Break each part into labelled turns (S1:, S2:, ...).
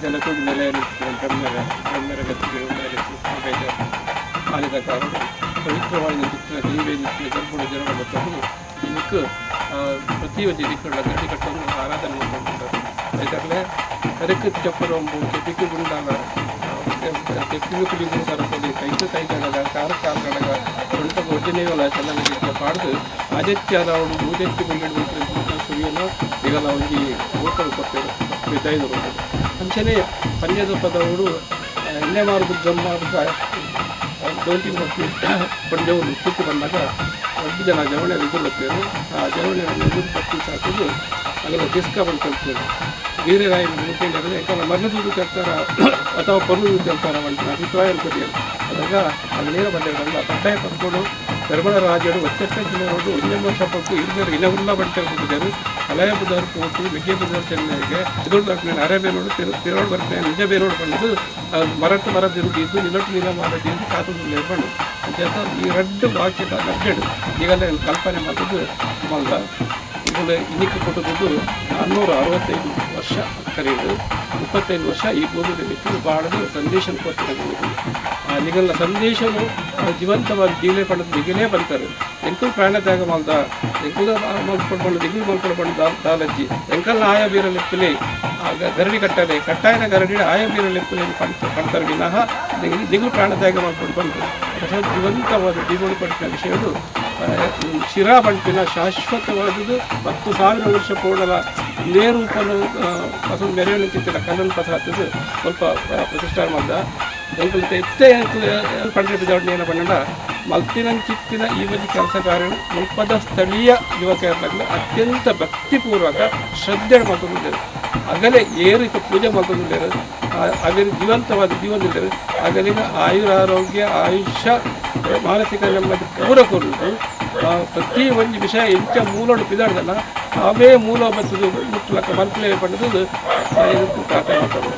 S1: ಜಲತೂಡಿ ನೆಲೆಯಲ್ಲಿ ಬ್ರಹ್ಮರ ಗತಿಗೆ ಆಲಿದ ಕಾರಣ ಪವಿತ್ರವಾದ ದೈವೇದಿತ್ಯ ಗರ್ಭುಣ ಜನರ ಮತ್ತೊಂದು ಇದಕ್ಕೆ ಪ್ರತಿಯೊಂದು ದಿಕ್ಕುಗಳ ಗಟ್ಟಿ ಕಟ್ಟಲು ಆರಾಧನೆ ಮಾಡ್ಕೊಂಡಿದ್ದಾರೆ. ಯಾಕಂದರೆ ಅದಕ್ಕೆ ಚಪ್ಪರೊಂಬು ಕೆಪಿಗೆ ಗುಂಡಾಗ ಕೆಪ್ಪಿಗೆ ಕುಡಿದು ಸರಪಲ್ಲಿ ಕೈಗಡಗ ಕಾರಗಡಗ ಸ್ವಂತ ಒಡ್ಡಿನೇವಲ್ಲ ಚೆನ್ನಾಗಿ ಪಾಡ್ದು ಆದಿತ್ಯದವಳು ಮೂಜೆತ್ತಿ ಬಂದಿಡಬೇಕು ಸುರಿಯನ್ನು ಈಗಲ್ಲ ಒಂದು ಓಟಲು ಕೊಟ್ಟರು ಬಿದ್ದೈದು ಅಂಚನೆ ಪಂದ್ಯದ ಪದಗಳು ಎಣ್ಣೆ ಮಾರುದು ಗಮ್ ಮಾರುದ ದೋಟಿ ಮತ್ತು ಪಂದ್ಯವನ್ನು ಸುತ್ತಿ ಬಂದಾಗ ದೊಡ್ಡ ಜನ ಜವಳಿ ಎದುರುತ್ತೇವೆ. ಆ ಜವಳಿಯನ್ನು ಎದುರು ಪಟ್ಟಿ ಸಾಕಿದ್ದು ಅದೆಲ್ಲ ದಿಸ್ಕ ಬಂದು ಕಲ್ತೇವೆ. ಬೇರೆ ರಾಯಿ ಮುಖ್ಯಂದ್ರೆ ಯಾಕಂದ್ರೆ ಮರಳು ತರ್ತಾರ ಅಥವಾ ಪರ್ಲು ತರ್ತಾರ ಅಂತ ಅಭಿಪ್ರಾಯ ಕೊಟ್ಟಿದ್ದಾರೆ. ಅದಾಗ ಅದನ್ನೇನ ಬಂದಿರಲ್ಲ ಕಡ್ಡಾಯ ಪಡ್ಕೊಂಡು ಧರ್ಮದ ರಾಜರು ಒತ್ತಟ್ಟ ಜಿಲ್ಲೆಯವರು ಇನ್ನೊಂದು ವರ್ಷ ಪಟ್ಟು ಇಬ್ಬರು ಇನ್ನೊಂದು ಬಂಟೆ ಹೋಗಿದ್ದರು. ಹಳೆಯ ಬುಧರು ಹೋಗಿ ಬೆಗ್ಗೆ ಬುಧರು ಚೆನ್ನೈಗೆ ಎದುರು ಬರ್ತೇನೆ ಅರೆ ಬೇರೋಡು ತಿರೋಡು ಬರ್ತೇನೆ ನಿಜ ಬೇರೋಡು ಬಂದು ಮರಟ್ಟು ಮರ ತಿರುಗಿದ್ದು ನಿಲೊಟ್ಟು ನಿಲ ಮಾಡಿದ್ದು ಕಾತುದು ನಿರ್ಬಂಡು ಅಂತ ಈ ರಡ್ಡು ವಾಕ್ಯದ ಗಡ್ಡೆಡು ಈಗಲೇ ಕಲ್ಪನೆ ಮಾಡಿದ್ದು ಮಲ್ಲ ಇವುಗಳು ಇನ್ನಿಕ್ಕೆ ಕೊಟ್ಟದ್ದು 465 ವರ್ಷ ಕರೆಯುವುದು 25 ವರ್ಷ ಈ ಭೂಮಿಗೆ ಬಿಟ್ಟು ಬಾಳದು ಸಂದೇಶ ಕೊಡ್ತಾರೆ. ನಿಗಲ್ಲ ಸಂದೇಶವು ಜೀವಂತವಾಗಿ ಜೀವನ ಪಡೆದು ದಿಗಿಲೇ ಬಂತಾರೆ. ಎಂಕಲ್ ಪ್ರಾಣ ತ್ಯಾಗ ಮಾಡ್ದ ಎಂಕಲ್ ಮಲ್ಕೊಳ್ಬಂಡು ದಿಗಿಲು ಮಲ್ಕೊಳ್ಬಂಡು ದಾಲಜ್ಜಿ ಎಂಕಲ್ನ ಆಯ ಬೀರಲೆಪ್ಪಲೆ ಗರಡಿ ಕಟ್ಟಲೆ ಕಟ್ಟಾಯನ ಗರಡಿ ಆಯ ಬೀರಲೆಪ್ಪಲೆ ಪಡ್ತಾರೆ ವಿನಃ ದಿಗಿಲು ಪ್ರಾಣ ತ್ಯಾಗ ಮಾಡ್ಕೊಂಡು ಬಂತು. ಜೀವಂತವಾದ ಜೀವನ ಪಡಿಸಿದ ವಿಷಯಗಳು ಶಿರಾ ಬಂಟಿನ ಶಾಶ್ವತವಾದುದು 10,000 ವರ್ಷ ಪೂರ್ಣದ ಇದೇ ರೂಪನ್ನು ಅಸಲು ಮೆರವಣಿಗೆ ಕಲ್ಲನ್ನು ಪತ್ರ ಹತ್ತಿದ್ದು ಸ್ವಲ್ಪ ಪ್ರತಿಷ್ಠಾನ ಮಾಡಿದ ಎಂಕಲ್ ಎತ್ತೇ ಪಂಡ್ರೆ ಬಿದ್ದವಣ್ಣ ಏನ ಬಣ್ಣ ಮಲ್ತಿನಂಚಿತ್ತಿನ ಈ ಬಗ್ಗೆ ಕೆಲಸ ಕಾರ್ಯ ಮುಲ್ಪದ ಸ್ಥಳೀಯ ಯುವಕರನ್ನ ಅತ್ಯಂತ ಭಕ್ತಿಪೂರ್ವಕ ಶ್ರದ್ಧೆ ಮಾಡ್ಕೊಂಡಿದ್ದಾರೆ. ಆಗಲೇ ಏರಿತ ಪೂಜೆ ಮಾಡ್ಕೊಂಡಿದ್ದಾರೆ. ಅದೇ ಜೀವಂತವಾದ ಜೀವನದಿದ್ದಾರೆ. ಆಗಲಿನ ಆಯುರಾರೋಗ್ಯ ಆಯುಷ್ಯ ಮಾನಸಿಕ ನೆಮ್ಮದಿ ಪೂರ ಕೊಡುವುದು ಪ್ರತಿ ಒಂದು ವಿಷಯ ಎಂಚ ಮೂಲೋಡು ಬಿದ್ದಾಡ್ದಲ್ಲ ಅವೇ ಮೂಲ ಬತ್ತದು ಮುಟ್ಲಕ್ಕ ಮಲ್ಪಲೆ ಪಡೆದು ಇದಕ್ಕೂ ಖಾತೆ ಮಾಡ್ತಾರೆ.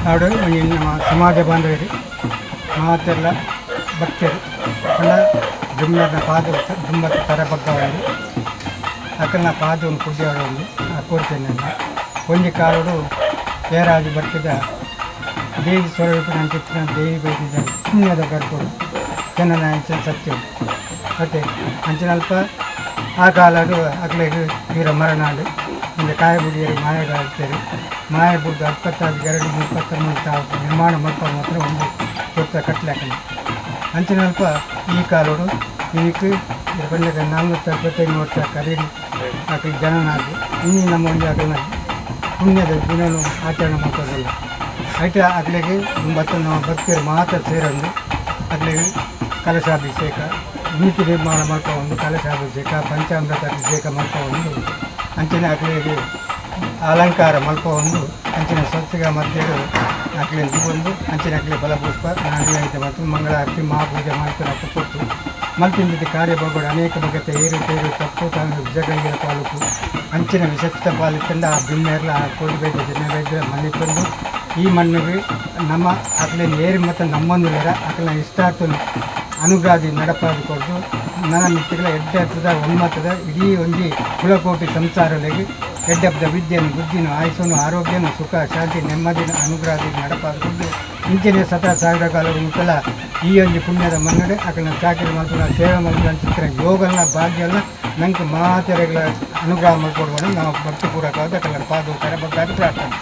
S2: ನಾಡು ನಮ್ಮ ಸಮಾಜ ಬಾಂಧವರಿ ಮಾತೆಲ್ಲ ಭಕ್ತರು ಅಣ್ಣ ದುಮ್ಮನ ಪಾದ ದುಮ್ಮತ್ತು ತರ ಬಗ್ಗವರು ಅಕ್ಕನ ಪಾದವನ್ನು ಕುಡಿಯೋರು ಒಂದು ಕೋರ್ತೇನೆ. ಒಂಜಿ ಕಾಲೋಡು ಏರಾಜು ಬರ್ತಿದ್ದ ದೇವಿ ಸ್ವರೂಪಿನ ಚಿತ್ರ ದೇವಿ ಬೈದಿದ್ದ ಪುಣ್ಯದ ಗರ್ಭರು ಜನನ ಅಂಚಿನ ಸತ್ಯ ಮತ್ತೆ ಅಂಚಿನಲ್ಪ ಆ ಕಾಲಡು ಅಕ್ಲೆಗೆ ತೀರ ಮರನಾಡು ಒಂದು ಕಾಯಬುಡಿಯರು ಮಾಯಗಾಡ್ತಾರೆ. ಮಾಯ ಬುಡ್ದು 25 ಗರಡಿ 23 ತಾವು ನಿರ್ಮಾಣ ಮಾಡ್ಕೊಂಡು ಮಾತ್ರ ಒಂದು ಕೊತ್ತ ಕಟ್ಲಾಕಂಡು ಅಂಚಿನಲ್ಪ ಈ ಕಾಲೋಡು ಇದಕ್ಕೆ ಬಂದಾಗ 425 ವರ್ಷ ಕರೀಡಿ ಆಕಿ ಜನನಾಗಿ ಇನ್ನೂ ನಮ್ಮ ಒಂದು ಅದನ್ನ ಪುಣ್ಯದ ದಿನನೂ ಆಚರಣೆ ಮಾಡ್ಕೋದಲ್ಲ ಐತೆ ಅಗ್ಲಿಗೆ 9 ನಾವು ಭಕ್ತರು ಮಾತ್ರ ಸೇರೊಂದು ಅಗ್ಲಿಗೆ ಕಲಶಾಭಿಷೇಕ ನೀತಿ ನಿರ್ಮಾಣ ಮಾಡ್ಕೊಂಡು ಕಲಶಾಭಿಷೇಕ ಪಂಚಾಮೃತ ಅಭಿಷೇಕ ಮಾಡ್ಕೊಂಡು ಅಂಚಿನ ಅಗ್ಲಿಗೆ ಅಲಂಕಾರ ಮಲ್ಕೊಂಡು ಅಂಚಿನ ಸ್ವಚ್ಛಗ ಮಧ್ಯೆ ಅಕ್ಲೆ ಬಂದು ಅಂಚಿನ ಅಕ್ಲೆ ಬಲಪುಷ್ಪ ನಾಡಿಯಾಯಿತ ಮತ್ತು ಮಂಗಳಾರತಿ ಮಹಾಪೂಜೆ ಮಾಡ್ಕೊಂಡು ಕೊಟ್ಟು ಮಲ್ತಿಂದ ಕಾರ್ಯಭಾಗಗಳು ಅನೇಕ ಬಗೆಯ ಏರು ತಪ್ಪು ತಾನು ವಿಜಯಗಂಗೆ ತಾಲೂಕು ಅಂಚಿನ ವಿಶಿಷ್ಟ ಪಾಲಿತಂದ ಆ ಬಿಮ್ಮೆಲ್ಲ ಕೊಡಬೇಕು ಜನರ ಮನೆ ತಂದು ಈ ಮಣ್ಣಿಗೆ ನಮ್ಮ ಅಕ್ಲೆ ಏರಿ ಮತ್ತು ನಮ್ಮೊಂದು ಅಕ್ಲ ಇಷ್ಟಾರ್ಥ ಅನುಗ್ರಾದಿ ನಡಪಾದು ಕೊಟ್ಟು ನನ್ನ ಮಿತ್ತಿಗಳ ಎಡ್ಡೆತ್ತದ ಒಮ್ಮತ್ತದ ಇಡೀ ಒಂದು ಕುಲಕೋಟಿ ಸಂಸಾರಗಳಿಗೆ ಎಡ್ಡೆಪ್ಪದ ವಿದ್ಯೆಯನ್ನು ಬುದ್ಧಿನೂ ಆಯುಷನು ಆರೋಗ್ಯನು ಸುಖ ಶಾಂತಿ ನೆಮ್ಮದಿನ ಅನುಗ್ರಾದಿ ನಡಪಾದುಕೊಂಡು ಇಂಚಿನ 100,000 ಕಾಲದ ಮುಟ್ಟಲ ಈ ಒಂದು ಪುಣ್ಯದ ಮನ್ನಡೆ ಅಕಲ್ನ ಚಾಕರಿ ಮಾಡ್ಕೊಂಡು ಸೇವೆ ಮಾಡ್ಕೊಂಡು ಚಿತ್ರ ಯೋಗನ ಭಾಗ್ಯನ ನಂಗೆ ಮಾತೆರೆಗಳ ಅನುಗ್ರಹ ಮಾಡ್ಕೊಡ್ಬೋದು ನಾವು ಭಕ್ತಿಪೂರ್ವಕವಾದ ಅಕಲ್ನ ಪಾದ ಕರೆ ಬಗ್ಗೆ ಪ್ರಾರ್ಥನೆ.